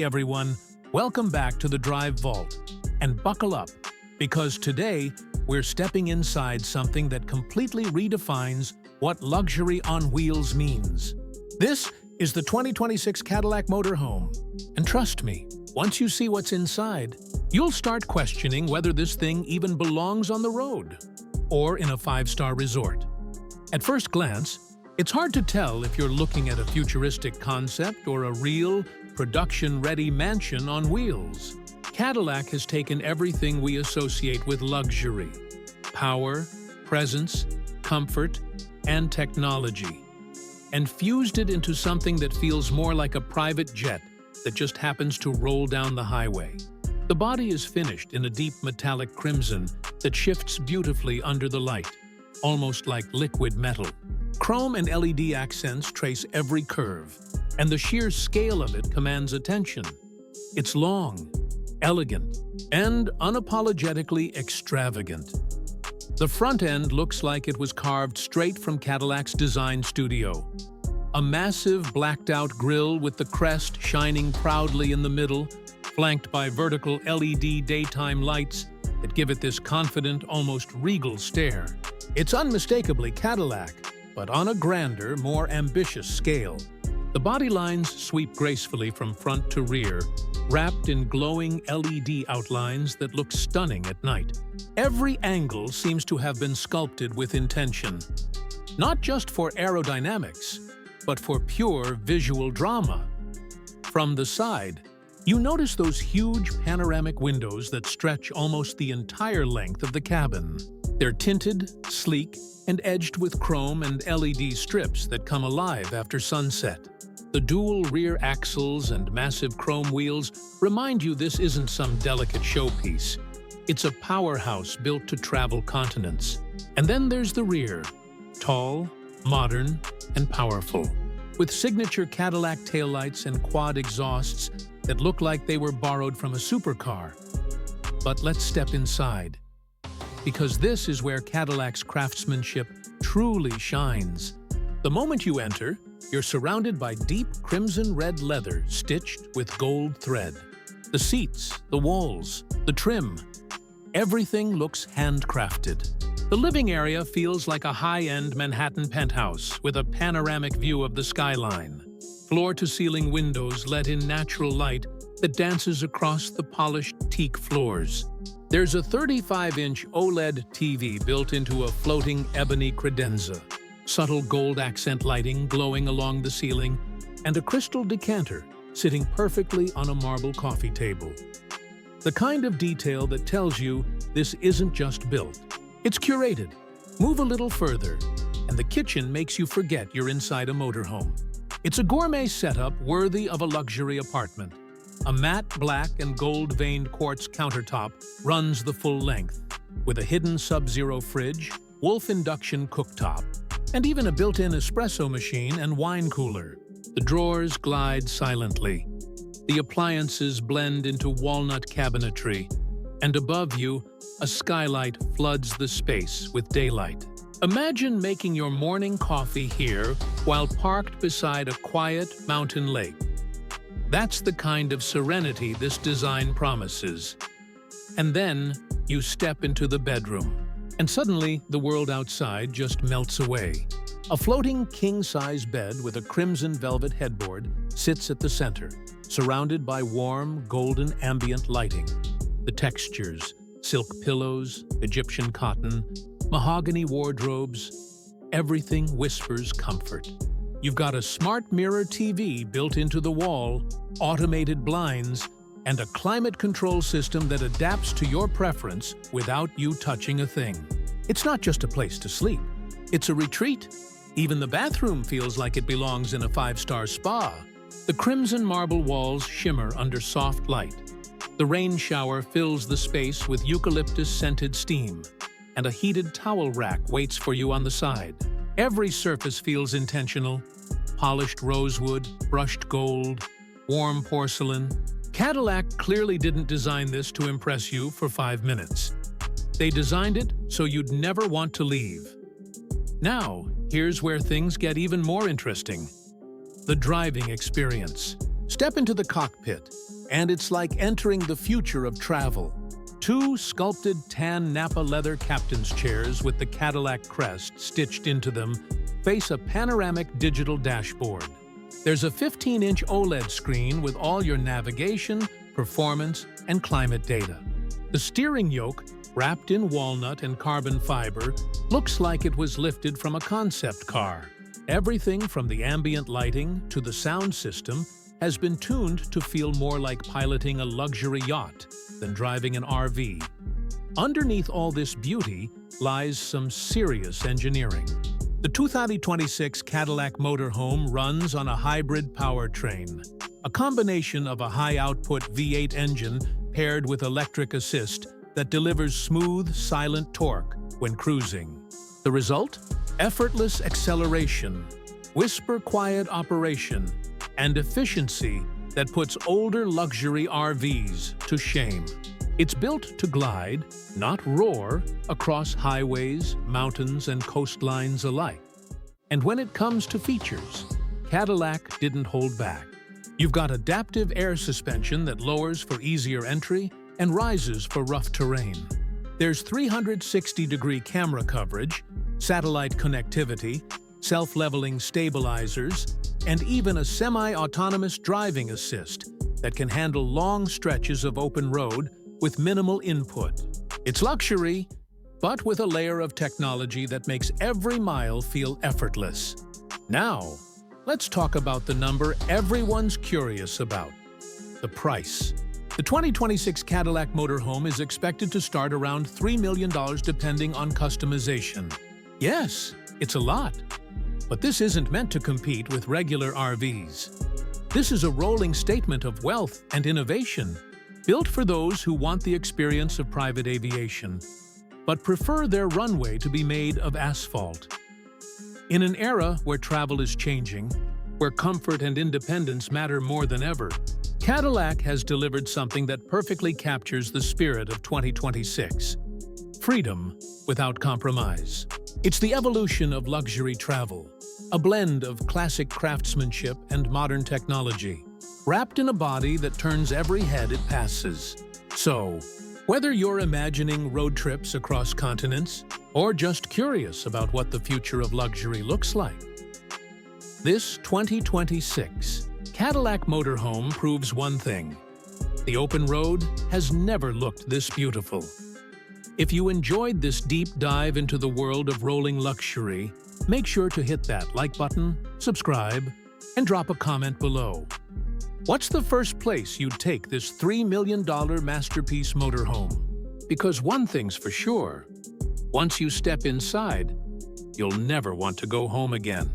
everyone, welcome back to the Drive Vault. And buckle up, because today we're stepping inside something that completely redefines what luxury on wheels means. This is the 2026 Cadillac Motorhome. And trust me, once you see what's inside, you'll start questioning whether this thing even belongs on the road or in a five-star resort. At first glance, it's hard to tell if you're looking at a futuristic concept or a real, production-ready mansion on wheels. Cadillac has taken everything we associate with luxury: power, presence, comfort, and technology, and fused it into something that feels more like a private jet that just happens to roll down the highway. The body is finished in a deep metallic crimson that shifts beautifully under the light, almost like liquid metal. Chrome and LED accents trace every curve, and the sheer scale of it commands attention. It's long, elegant, and unapologetically extravagant. The front end looks like it was carved straight from Cadillac's design studio. A massive blacked-out grille with the crest shining proudly in the middle, flanked by vertical LED daytime lights that give it this confident, almost regal stare. It's unmistakably Cadillac, but on a grander, more ambitious scale. The body lines sweep gracefully from front to rear, wrapped in glowing LED outlines that look stunning at night. Every angle seems to have been sculpted with intention, not just for aerodynamics, but for pure visual drama. From the side, you notice those huge panoramic windows that stretch almost the entire length of the cabin. They're tinted, sleek, and edged with chrome and LED strips that come alive after sunset. The dual rear axles and massive chrome wheels remind you this isn't some delicate showpiece. It's a powerhouse built to travel continents. And then there's the rear, tall, modern, and powerful, with signature Cadillac taillights and quad exhausts that look like they were borrowed from a supercar. But let's step inside, because this is where Cadillac's craftsmanship truly shines. The moment you enter, you're surrounded by deep crimson-red leather stitched with gold thread. The seats, the walls, the trim, everything looks handcrafted. The living area feels like a high-end Manhattan penthouse with a panoramic view of the skyline. Floor-to-ceiling windows let in natural light that dances across the polished teak floors. There's a 35-inch OLED TV built into a floating ebony credenza, subtle gold accent lighting glowing along the ceiling, and a crystal decanter sitting perfectly on a marble coffee table. The kind of detail that tells you this isn't just built, it's curated. Move a little further, and the kitchen makes you forget you're inside a motorhome. It's a gourmet setup worthy of a luxury apartment. A matte black and gold-veined quartz countertop runs the full length, with a hidden sub-zero fridge, Wolf induction cooktop, and even a built-in espresso machine and wine cooler. The drawers glide silently. The appliances blend into walnut cabinetry, and above you, a skylight floods the space with daylight. Imagine making your morning coffee here while parked beside a quiet mountain lake. That's the kind of serenity this design promises. And then you step into the bedroom, and suddenly the world outside just melts away. A floating king-size bed with a crimson velvet headboard sits at the center, surrounded by warm, golden ambient lighting. The textures, silk pillows, Egyptian cotton, mahogany wardrobes, everything whispers comfort. You've got a smart mirror TV built into the wall, automated blinds, and a climate control system that adapts to your preference without you touching a thing. It's not just a place to sleep, it's a retreat. Even the bathroom feels like it belongs in a five-star spa. The crimson marble walls shimmer under soft light. The rain shower fills the space with eucalyptus-scented steam, and a heated towel rack waits for you on the side. Every surface feels intentional: polished rosewood, brushed gold, warm porcelain. Cadillac clearly didn't design this to impress you for 5 minutes. They designed it so you'd never want to leave. Now, here's where things get even more interesting: the driving experience. Step into the cockpit, And it's like entering the future of travel. Two sculpted tan Napa leather captain's chairs with the Cadillac crest stitched into them face a panoramic digital dashboard. There's a 15-inch OLED screen with all your navigation, performance, and climate data. The steering yoke, wrapped in walnut and carbon fiber, looks like it was lifted from a concept car. Everything from the ambient lighting to the sound system has been tuned to feel more like piloting a luxury yacht than driving an RV. Underneath all this beauty lies some serious engineering. The 2026 Cadillac Motorhome runs on a hybrid powertrain, a combination of a high-output V8 engine paired with electric assist that delivers smooth, silent torque when cruising. The result? Effortless acceleration, whisper-quiet operation, and efficiency that puts older luxury RVs to shame. It's built to glide, not roar, across highways, mountains, and coastlines alike. And when it comes to features, Cadillac didn't hold back. You've got adaptive air suspension that lowers for easier entry and rises for rough terrain. There's 360-degree camera coverage, satellite connectivity, self-leveling stabilizers, and even a semi-autonomous driving assist that can handle long stretches of open road with minimal input. It's luxury, but with a layer of technology that makes every mile feel effortless. Now, let's talk about the number everyone's curious about: the price. The 2026 Cadillac Motorhome is expected to start around $3 million depending on customization. Yes, it's a lot. But this isn't meant to compete with regular RVs. This is a rolling statement of wealth and innovation, built for those who want the experience of private aviation, but prefer their runway to be made of asphalt. In an era where travel is changing, where comfort and independence matter more than ever, Cadillac has delivered something that perfectly captures the spirit of 2026. Freedom without compromise. It's the evolution of luxury travel, a blend of classic craftsmanship and modern technology, wrapped in a body that turns every head it passes. So, whether you're imagining road trips across continents or just curious about what the future of luxury looks like, this 2026 Cadillac Motorhome proves one thing: the open road has never looked this beautiful. If you enjoyed this deep dive into the world of rolling luxury, make sure to hit that like button, subscribe, and drop a comment below. What's the first place you'd take this $3 million masterpiece motorhome? Because one thing's for sure, once you step inside, you'll never want to go home again.